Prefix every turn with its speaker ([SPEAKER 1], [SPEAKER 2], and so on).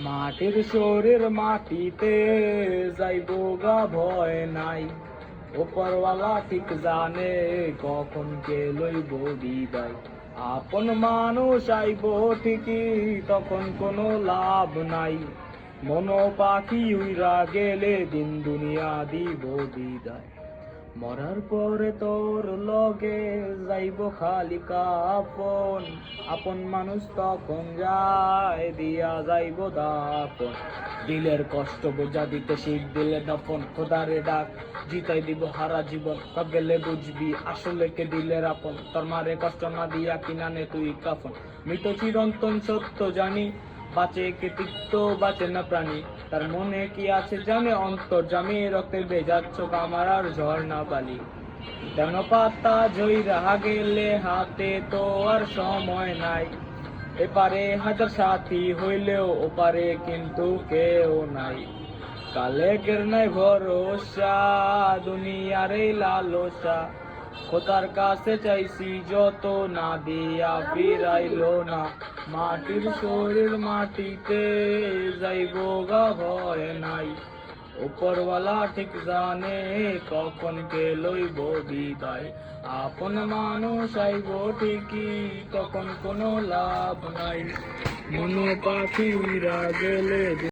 [SPEAKER 1] মাটির শরীর মাটিতে যাইব গা ভয় নাই, ওপরওয়ালা ঠিক জানে কখন কে লইব বিদায়। আপন মানুষ আইব ঠিকই তখন কোনো লাভ নাই, মন পাখি উইরা গেলে দিন দুনিয়া দিব বিদায়। মরার পরে তোর লগে যাইব খালি কাফন, আপন মানুষ তখন যায় দিয়া যাইব দাফন। দিলের কষ্ট বোঝা দিতে শিখ দিলে দফন, খোদারে ডাক জিতাই দিব হারা জীবন। কব গেলে বুঝবি আসলে কে দিলের আপন, তোর মারে কষ্ট না দিয়া কিনানে তুই কাফন। মৃত চিরন্তন সত্য জানি, বাঁচে কে তিক্ত বাঁচে না প্রাণী, তার মনে কি আছে জানে অন্তর জামি। রক্তের ভেজাচ্ছ আমার আর ঝর্ণা বালি, কেন পাতা জইরা গেলে হাতে তো আর সময় নাই। এপারে হাজার সাথী হইলেও ওপারে কিন্তু কেউ নাই। কালে কের নাই ভরসা দুনিয়ার এই লালসা, খোদার কাছে চাইছি যত না দিয়া ফিরাইলো না। মাটির শরীর মাটিতে যাইব গা ভয় নাই, উপরওয়ালা ঠিক জানে কখন কে লইব বিদায়। আপন মানুষ আইব ঠিকই তখন কোনো লাভ নাই, মন পাখি উড়া গেলে